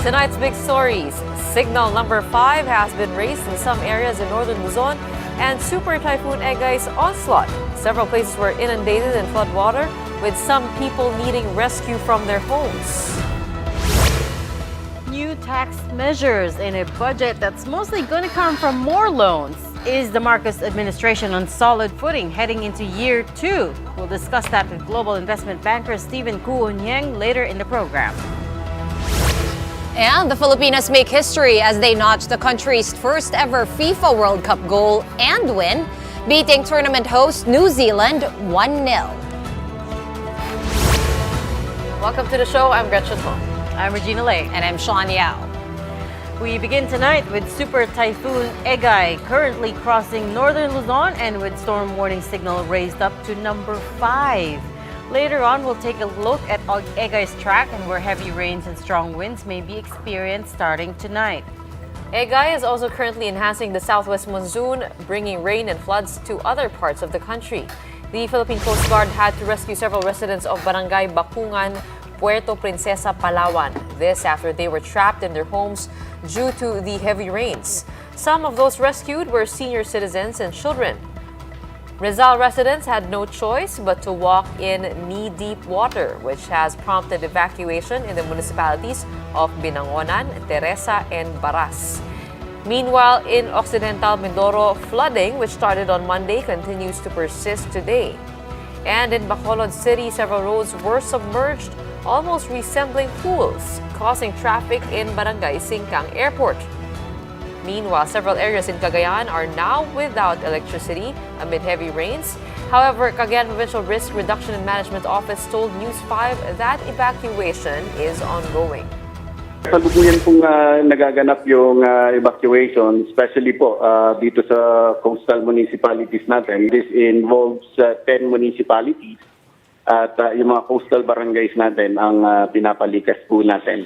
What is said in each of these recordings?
Tonight's big stories. Signal number 5 has been raised in some areas in northern Luzon, and Super Typhoon Egay's onslaught. Several places were inundated in floodwater, with some people needing rescue from their homes. New tax measures in a budget that's mostly going to come from more loans. Is the Marcos administration on solid footing heading into year 2? We'll discuss that with global investment banker Stephen Cu-Unjieng later in the program. And the Filipinas make history as they notch the country's first ever FIFA World Cup goal and win, beating tournament host New Zealand 1-0. Welcome to the show. I'm Gretchen. I'm Regina. And I'm Shawn. We begin tonight with Super Typhoon Egay currently crossing northern Luzon and with storm warning signal raised up to number 5. Later on, we'll take a look at Egay's track and where heavy rains and strong winds may be experienced starting tonight. Egay is also currently enhancing the southwest monsoon, bringing rain and floods to other parts of the country. The Philippine Coast Guard had to rescue several residents of Barangay Bakungan, Puerto Princesa, Palawan. This after they were trapped in their homes due to the heavy rains. Some of those rescued were senior citizens and children. Rizal residents had no choice but to walk in knee-deep water, which has prompted evacuation in the municipalities of Binangonan, Teresa, and Baras. Meanwhile, in Occidental Mindoro, flooding, which started on Monday, continues to persist today. And in Bacolod City, several roads were submerged, almost resembling pools, causing traffic in Barangay Singkang Airport. Meanwhile, several areas in Cagayan are now without electricity amid heavy rains. However, Cagayan Provincial Risk Reduction and Management Office told News 5 that evacuation is ongoing. Kalukuyan pong nagaganap yung evacuation, especially po dito sa coastal municipalities natin. This involves 10 municipalities at yung mga coastal barangays natin ang pinapalikas po natin.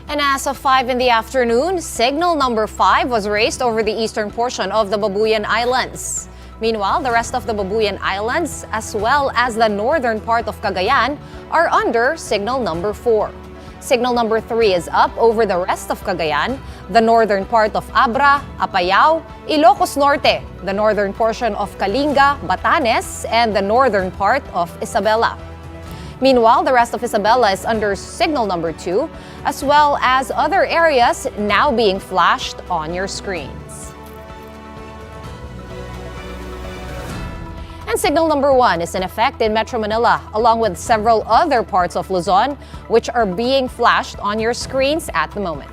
And as of 5 in the afternoon, signal number 5 was raised over the eastern portion of the Babuyan Islands. Meanwhile, the rest of the Babuyan Islands, as well as the northern part of Cagayan, are under signal number 4. Signal number 3 is up over the rest of Cagayan, the northern part of Abra, Apayao, Ilocos Norte, the northern portion of Kalinga, Batanes, and the northern part of Isabela. Meanwhile, the rest of Isabela is under signal number 2, as well as other areas now being flashed on your screens. And signal number 1 is in effect in Metro Manila, along with several other parts of Luzon, which are being flashed on your screens at the moment.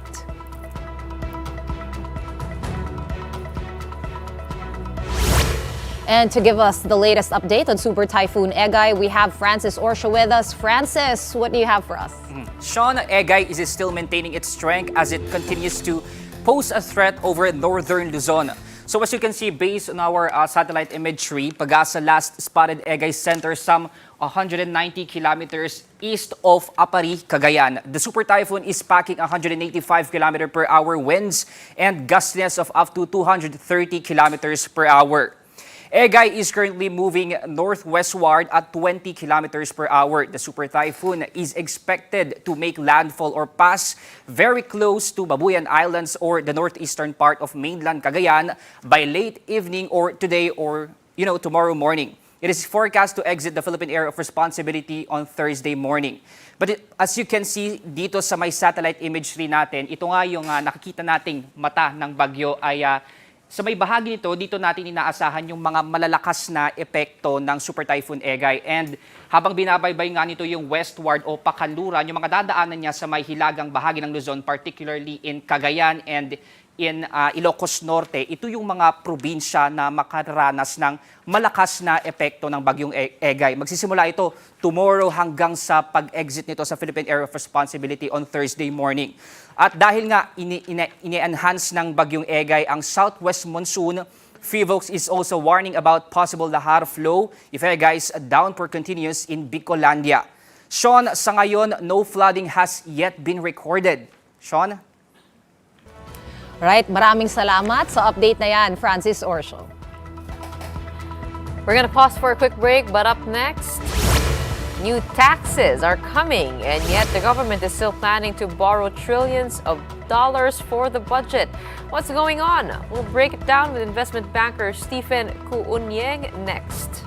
And to give us the latest update on Super Typhoon Egay, we have Francis Orsha with us. Francis, what do you have for us? Shawn, Egay is still maintaining its strength as it continues to pose a threat over northern Luzon. So as you can see, based on our satellite imagery, Pagasa last spotted Egay center some 190 kilometers east of Apari, Cagayan. The Super Typhoon is packing 185 km per hour winds and gustiness of up to 230 kilometers per hour. Egay is currently moving northwestward at 20 kilometers per hour. The Super Typhoon is expected to make landfall or pass very close to Babuyan Islands or the northeastern part of mainland Cagayan by late evening or today or tomorrow morning. It is forecast to exit the Philippine Area of Responsibility on Thursday morning. But as you can see dito sa may satellite imagery natin, ito nga yung nakikita nating mata ng bagyo ay sa may bahagi nito, dito natin inaasahan yung mga malalakas na epekto ng Super Typhoon Egay. And habang binabaybay nga nito yung westward o pakanluran, yung mga dadaanan niya sa may hilagang bahagi ng Luzon, particularly in Cagayan and in Ilocos Norte, ito yung mga probinsya na makaranas ng malakas na epekto ng bagyong Egay. Magsisimula ito tomorrow hanggang sa pag-exit nito sa Philippine Area of Responsibility on Thursday morning. At dahil nga ini-enhance ng bagyong Egay ang southwest monsoon, FIVOX is also warning about possible lahar flow if Egay's downpour continues in Bicolandia. Shawn, sa ngayon, no flooding has yet been recorded. Shawn? Right, maraming salamat sa update na yan, Francis Orsha. We're gonna pause for a quick break, but up next, New taxes are coming, and yet the government is still planning to borrow trillions of dollars for the budget. What's going on? We'll break it down with investment banker Stephen Cu-Unjieng next.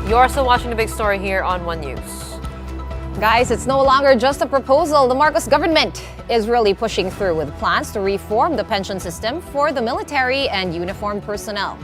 You're still watching the big story here on One News. Guys, it's no longer just a proposal. The Marcos government is really pushing through with plans to reform the pension system for the military and uniformed personnel.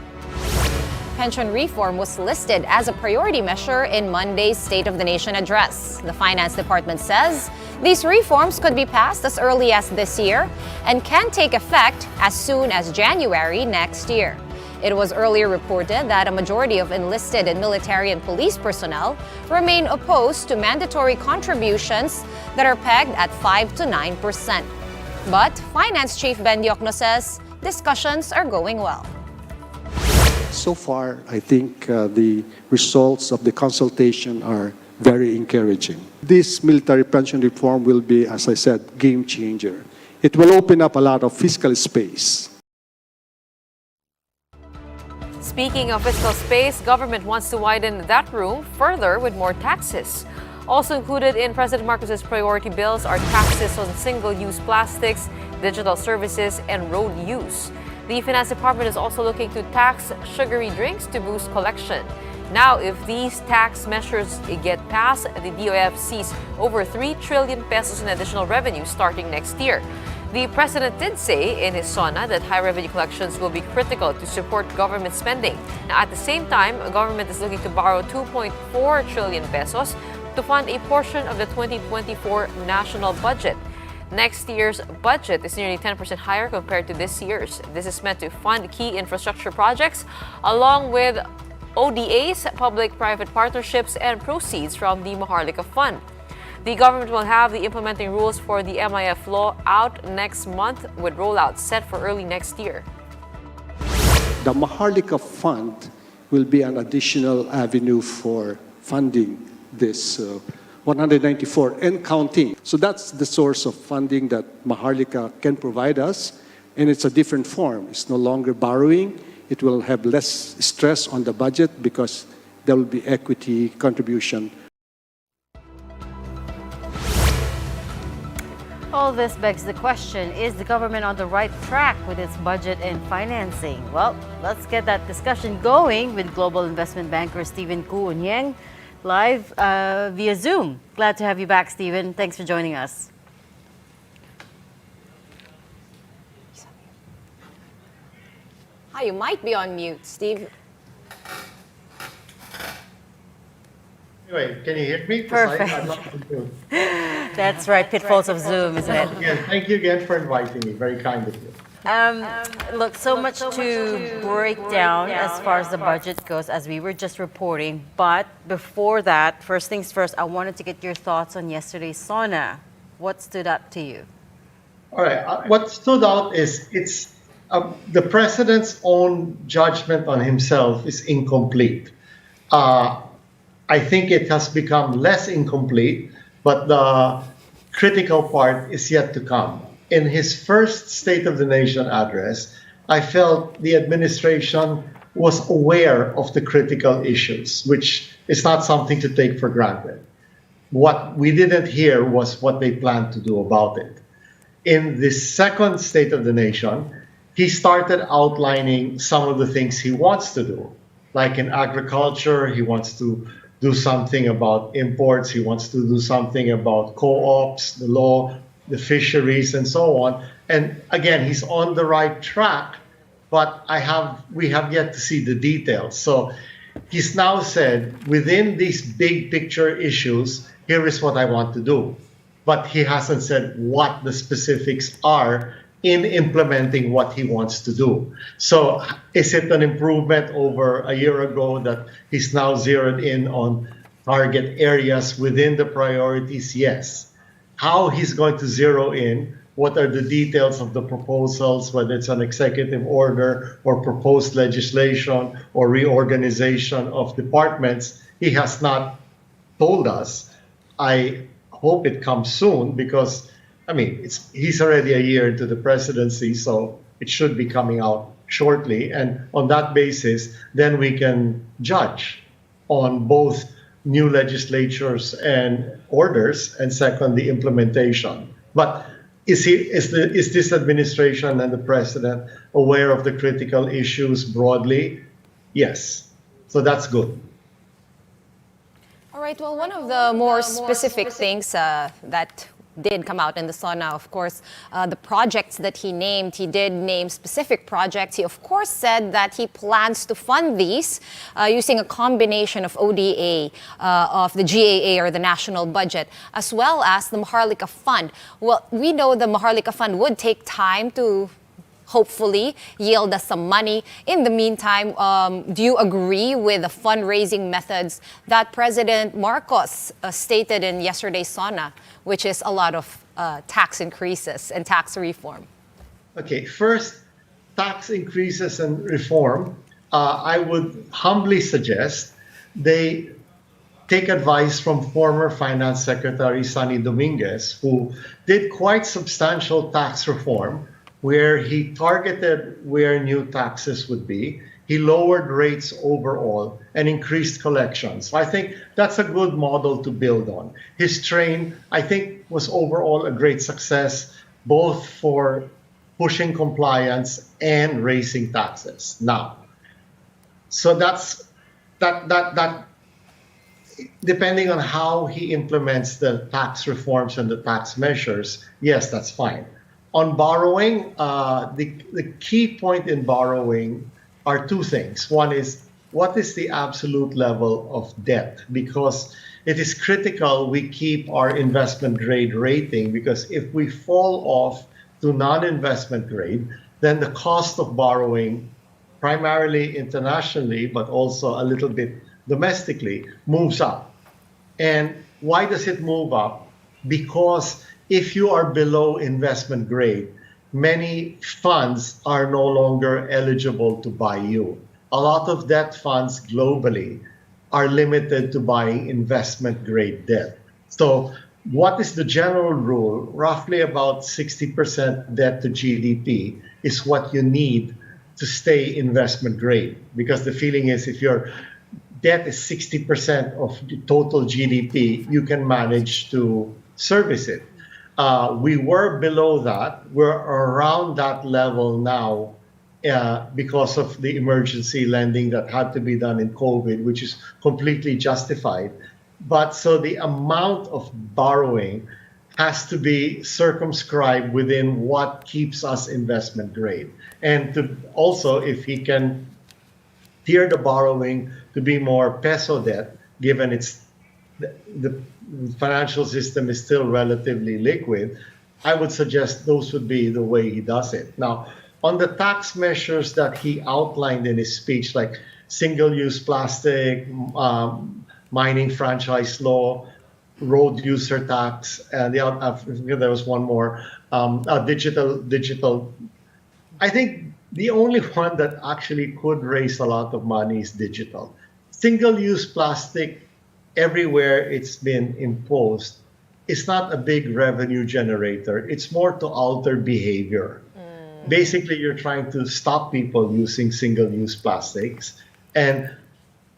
Pension reform was listed as a priority measure in Monday's State of the Nation address. The Finance Department says these reforms could be passed as early as this year and can take effect as soon as January next year. It was earlier reported that a majority of enlisted and military and police personnel remain opposed to mandatory contributions that are pegged at 5 to 9%. But Finance Chief Ben Diokno says discussions are going well. So far, I think the results of the consultation are very encouraging. This military pension reform will be, as I said, game changer. It will open up a lot of fiscal space. Speaking of fiscal space, government wants to widen that room further with more taxes. Also included in President Marcos's priority bills are taxes on single-use plastics, digital services, and road use. The Finance Department is also looking to tax sugary drinks to boost collection. Now, if these tax measures get passed, the DOF sees over 3 trillion pesos in additional revenue starting next year. The president did say in his SONA that high revenue collections will be critical to support government spending. Now, at the same time, government is looking to borrow 2.4 trillion pesos to fund a portion of the 2024 national budget. Next year's budget is nearly 10% higher compared to this year's. This is meant to fund key infrastructure projects along with ODAs, public-private partnerships, and proceeds from the Maharlika Fund. The government will have the implementing rules for the MIF law out next month with rollout set for early next year. The Maharlika Fund will be an additional avenue for funding this 194 and counting. So that's the source of funding that Maharlika can provide us, and it's a different form. It's no longer borrowing, It will have less stress on the budget because there will be equity contribution. All this begs the question, is the government on the right track with its budget and financing? Well, let's get that discussion going with global investment banker Stephen Cu-Unjieng live via Zoom. Glad to have you back, Stephen. Thanks for joining us. Hi, you might be on mute, Steve. Anyway, can you hear me? 'Cause Perfect. I'm not on Zoom. That's right, pitfalls of Zoom, isn't it? Again, thank you again for inviting me. Very kind of you. Look, so much to break down as far as the budget goes, as we were just reporting. But before that, first things first, I wanted to get your thoughts on yesterday's sauna. What stood out to you? All right. What stood out is the president's own judgment on himself is incomplete. I think it has become less incomplete, but the critical part is yet to come. In his first State of the Nation address, I felt the administration was aware of the critical issues, which is not something to take for granted. What we didn't hear was what they planned to do about it. In the second State of the Nation, he started outlining some of the things he wants to do. Like in agriculture, he wants to do something about imports, he wants to do something about co-ops, the law, the fisheries, and so on. And again, he's on the right track, but we have yet to see the details. So he's now said, within these big picture issues, here is what I want to do. But he hasn't said what the specifics are in implementing what he wants to do. So is it an improvement over a year ago that he's now zeroed in on target areas within the priorities? Yes. How he's going to zero in, what are the details of the proposals, whether it's an executive order or proposed legislation or reorganization of departments, he has not told us. I hope it comes soon because he's already a year into the presidency, so it should be coming out shortly. And on that basis, then we can judge on both new legislatures and orders, and second, the implementation. But is this administration and the president aware of the critical issues broadly? Yes. So that's good. All right, well, one of the more specific things that did come out in the sauna, of course, the projects that he named. He did name specific projects. He, of course, said that he plans to fund these using a combination of ODA, of the GAA or the national budget, as well as the Maharlika Fund. Well, we know the Maharlika Fund would take time to hopefully yield us some money. In the meantime, do you agree with the fundraising methods that President Marcos stated in yesterday's sauna, which is a lot of tax increases and tax reform? Okay, first, tax increases and reform, I would humbly suggest they take advice from former Finance Secretary Sonny Dominguez, who did quite substantial tax reform, where he targeted where new taxes would be. He lowered rates overall and increased collections. So I think that's a good model to build on. His train, I think, was overall a great success, both for pushing compliance and raising taxes. Now, so that's that depending on how he implements the tax reforms and the tax measures, yes, that's fine. On borrowing, the key point in borrowing are two things. One is, what is the absolute level of debt? Because it is critical we keep our investment grade rating, because if we fall off to non-investment grade, then the cost of borrowing, primarily internationally, but also a little bit domestically, moves up. And why does it move up? Because if you are below investment grade, many funds are no longer eligible to buy you. A lot of debt funds globally are limited to buying investment grade debt. So what is the general rule? Roughly about 60% debt to GDP is what you need to stay investment grade, because the feeling is if your debt is 60% of the total GDP, you can manage to service it. We were below that. We're around that level now because of the emergency lending that had to be done in COVID, which is completely justified. But so the amount of borrowing has to be circumscribed within what keeps us investment grade. And to also, if he can tier the borrowing to be more peso debt, given it's the financial system is still relatively liquid, I would suggest those would be the way he does it. Now, on the tax measures that he outlined in his speech, like single-use plastic, mining franchise law, road user tax, and there was one more, digital. I think the only one that actually could raise a lot of money is digital. Single-use plastic, everywhere it's been imposed, is not a big revenue generator. It's more to alter behavior. Basically, you're trying to stop people using single-use plastics, and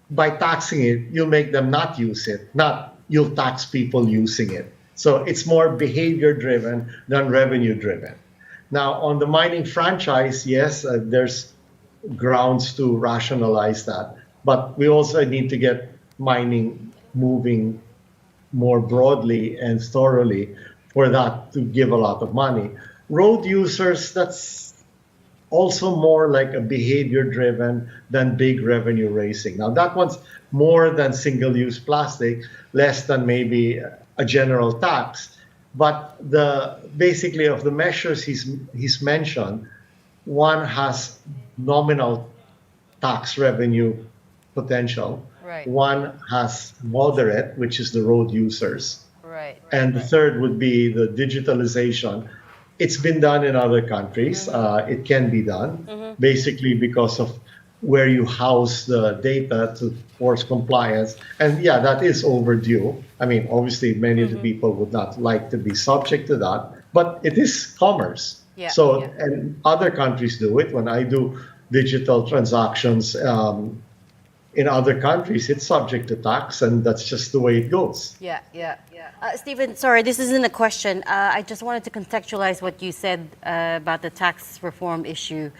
by taxing it, you'll make them not use it, not you'll tax people using it. So it's more behavior-driven than revenue-driven. Now, on the mining franchise, yes, there's grounds to rationalize that, but we also need to get mining moving more broadly and thoroughly for that to give a lot of money. Road users, that's also more like a behavior-driven than big revenue raising. Now, that one's more than single-use plastic, less than maybe a general tax. But basically of the measures he's mentioned, one has nominal tax revenue potential. Right. One has moderate, which is the road users. Right. And the third would be the digitalization. It's been done in other countries. It can be done, basically because of where you house the data to force compliance. And yeah, that is overdue. I mean, obviously, many of the people would not like to be subject to that, but it is commerce. Yeah, So, yeah. and other countries do it. When I do digital transactions in other countries, it's subject to tax, and that's just the way it goes. Yeah. Stephen, sorry, this isn't a question. I just wanted to contextualize what you said about the tax reform issue,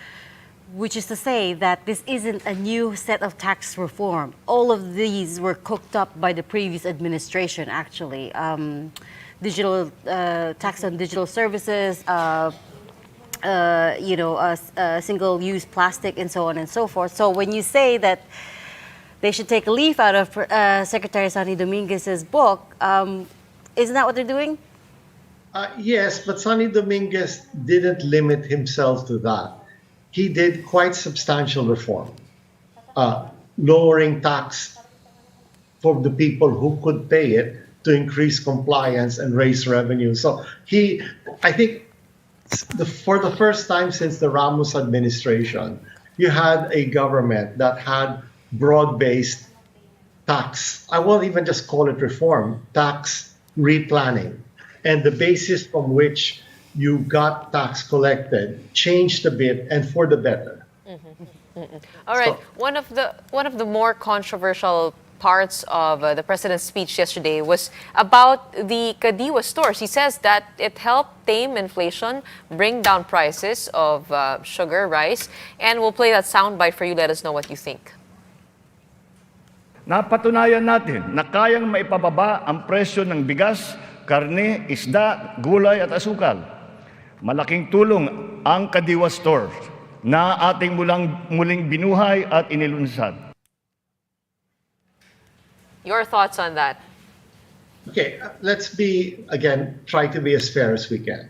which is to say that this isn't a new set of tax reform. All of these were cooked up by the previous administration, actually. Digital tax on digital services, single-use plastic, and so on and so forth. So when you say that they should take a leaf out of Secretary Sonny Dominguez's book, isn't that what they're doing? Yes, but Sonny Dominguez didn't limit himself to that. He did quite substantial reform, lowering tax for the people who could pay it to increase compliance and raise revenue. So I think for the first time since the Ramos administration, you had a government that had broad-based tax. I won't even just call it reform, tax replanning. And the basis from which you got tax collected changed a bit and for the better. All right. So- One of the more controversial parts of the president's speech yesterday was about the Kadiwa stores. He says that it helped tame inflation, bring down prices of sugar, rice, and we'll play that soundbite for you. Let us know what you think. Napatunayan natin na kayang maipababa ang presyo ng bigas, karne, isda, gulay at asukal. Malaking tulong ang Kadiwa Store na ating muling binuhay at inilunsad. Your thoughts on that? Okay, let's try to be as fair as we can.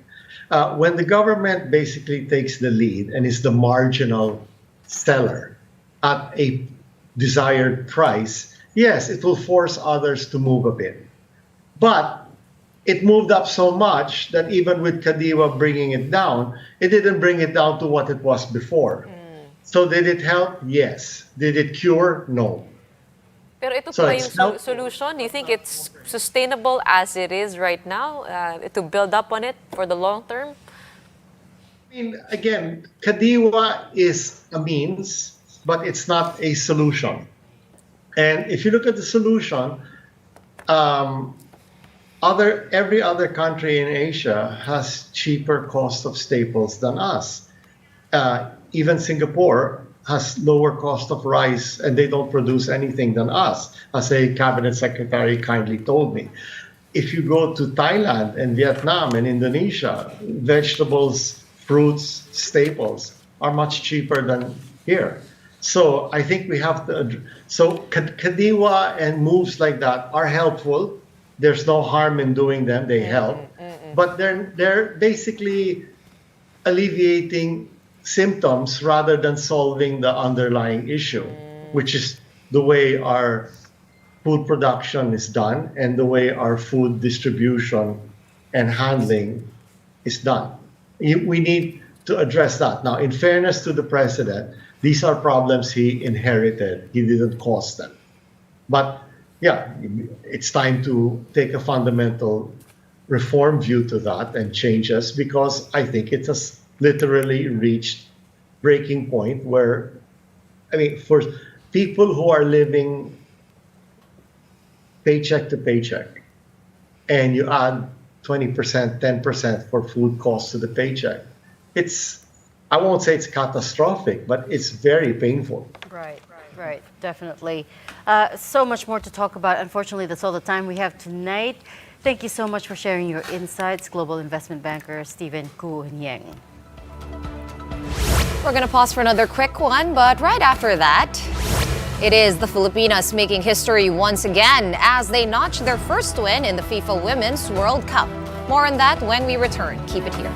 When the government basically takes the lead and is the marginal seller at a desired price, yes, it will force others to move a bit. But it moved up so much that even with Kadiwa bringing it down, it didn't bring it down to what it was before. So did it help? Yes. Did it cure? No. Pero ito So pa it's yung not- solution. Do you think it's sustainable as it is right now to build up on it for the long term? mean, again, Kadiwa is a means, but it's not a solution. And if you look at the solution, every other country in Asia has cheaper cost of staples than us. Even Singapore has lower cost of rice, and they don't produce anything than us, as a cabinet secretary kindly told me. If you go to Thailand and Vietnam and Indonesia, vegetables, fruits, staples are much cheaper than here. So I think we have to. So Kadiwa and moves like that are helpful. There's no harm in doing them. They help, but they're basically alleviating symptoms rather than solving the underlying issue, which is the way our food production is done and the way our food distribution and handling is done. We need to address that. Now, in fairness to the president, these are problems he inherited. He didn't cause them. But yeah, it's time to take a fundamental reform view to that and changes, because I think it has literally reached breaking point where, I mean, for people who are living paycheck to paycheck, and you add 20%, 10% for food costs to the paycheck, I won't say it's catastrophic, but it's very painful. Right, definitely. So much more to talk about. Unfortunately, that's all the time we have tonight. Thank you so much for sharing your insights, global investment banker Stephen Cu-Unjieng. We're going to pause for another quick one, but right after that, it is the Filipinas making history once again as they notch their first win in the FIFA Women's World Cup. More on that when we return. Keep it here.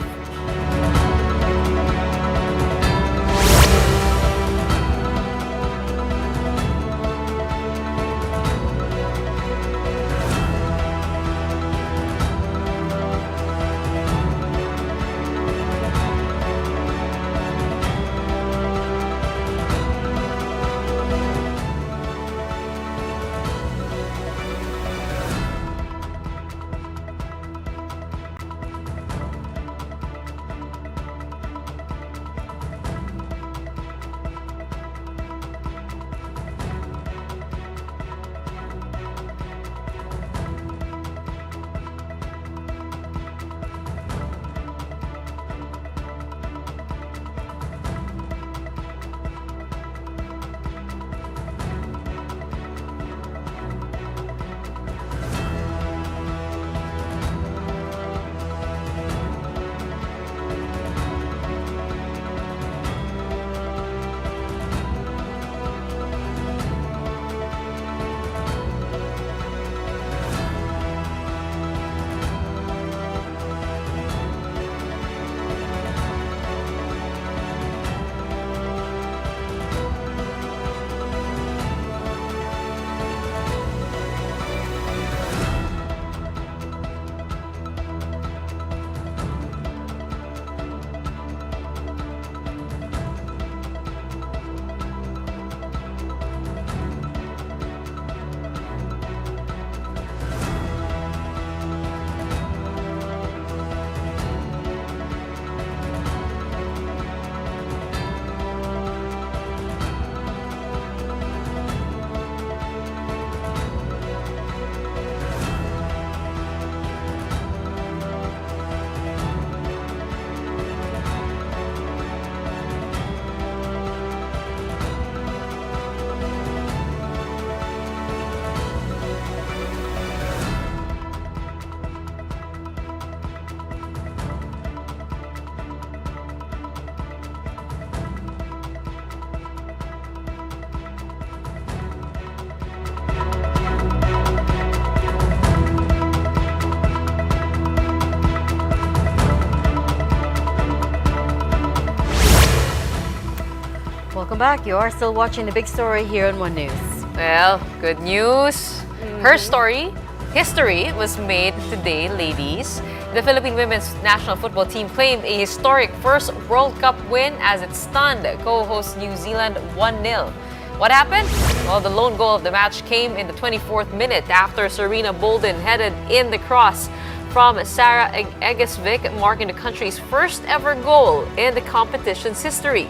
Welcome back. You are still watching The Big Story here on One News. Well, good news. Her story, history was made today, ladies. The Philippine women's national football team claimed a historic first World Cup win as it stunned co-host New Zealand 1-0. What happened? Well, the lone goal of the match came in the 24th minute after Serena Bolden headed in the cross from Sarah Egay, marking the country's first ever goal in the competition's history.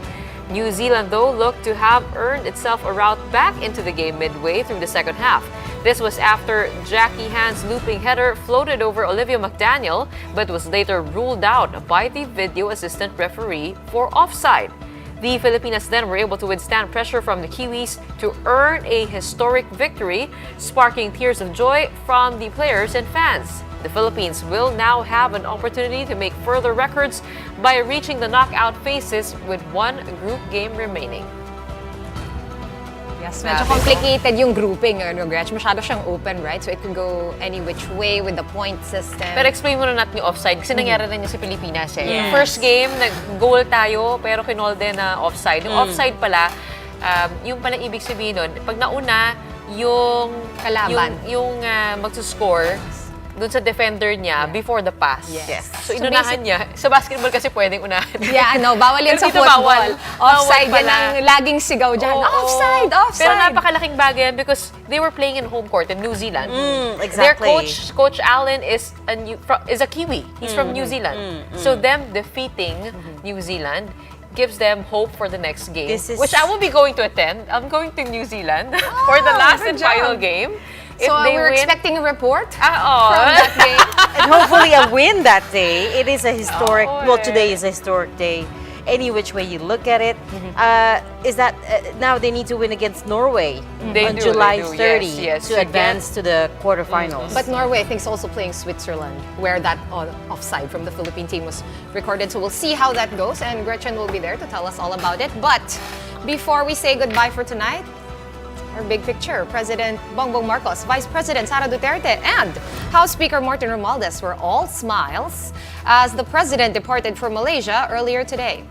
New Zealand, though, looked to have earned itself a route back into the game midway through the second half. This was after Jackie Hand's looping header floated over Olivia McDaniel, but was later ruled out by the video assistant referee for offside. The Filipinas then were able to withstand pressure from the Kiwis to earn a historic victory, sparking tears of joy from the players and fans. The Philippines will now have an opportunity to make further records by reaching the knockout phases with one group game remaining. Yes, medyo complicated yung grouping, Gretchen. Masyado siyang open, right? So it could go any which way with the point system. Pero explain mo na natin yung offside kasi nangyari rin yung sa Pilipinas eh. Yes. First game, nag-goal tayo pero kinolde na offside. Yung offside pala, yung pala ibig sabihin nun, pag nauna, yung Kalaban. yung magsuscore doon sa defender niya before the pass. Yes. So inunahan niya. Sa basketball kasi pwedeng unahan. Yeah, bawal yan sa Pero dito football. bawal. Offside Bawal yan pala. ang laging sigaw dyan. Oo. Offside, offside. Pero napakalaking bagay yan because they were playing in home court in New Zealand. Exactly. Their coach Allen is a Kiwi. He's from New Zealand. So them defeating New Zealand gives them hope for the next game, which I will be going to attend. I'm going to New Zealand for the last good and final job. game. So If they we're win, expecting a report from oh. that game. And hopefully a win that day. It is a historic, Oh, well, eh. today is a historic day. Any which way you look at it, is that now they need to win against Norway They on do, July they do. 30 Yes, to to advance to the quarterfinals. But Norway, I think, is also playing Switzerland, where that offside from the Philippine team was recorded. So we'll see how that goes, and Gretchen will be there to tell us all about it. But before we say goodbye for tonight, our big picture, President Bongbong Marcos, Vice President Sara Duterte, and House Speaker Martin Romualdez were all smiles as the president departed for Malaysia earlier today.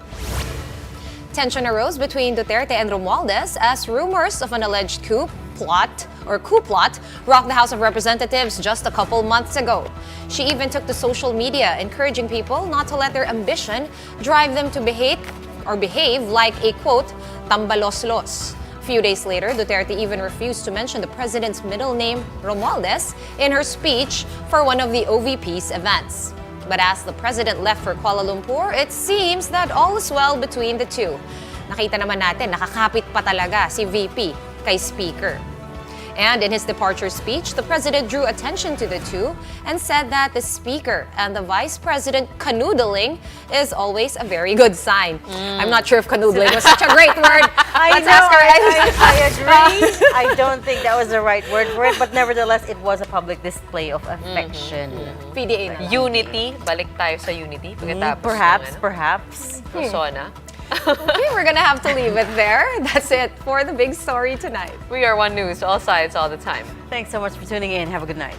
Tension arose between Duterte and Romualdez as rumors of an alleged coup plot rocked the House of Representatives just a couple months ago. She even took to social media, encouraging people not to let their ambition drive them to behave like a, quote, tambaloslos. A few days later, Duterte even refused to mention the president's middle name, Romualdez, in her speech for one of the OVP's events. But as the president left for Kuala Lumpur, it seems that all is well between the two. Nakita naman natin, nakakapit pa talaga si VP kay Speaker. And in his departure speech, the president drew attention to the two and said that the speaker and the vice president canoodling is always a very good sign. I'm not sure if canoodling was such a great word. I Let's know, ask her. I agree. I don't think that was the right word for it, but nevertheless, it was a public display of affection. PDA na lang. Unity, balik tayo sa Unity. Pagkatapos Perhaps. ng Persona. Okay, we're gonna have to leave it there. That's it for the big story tonight. We are One News, all sides, all the time. Thanks so much for tuning in. Have a good night.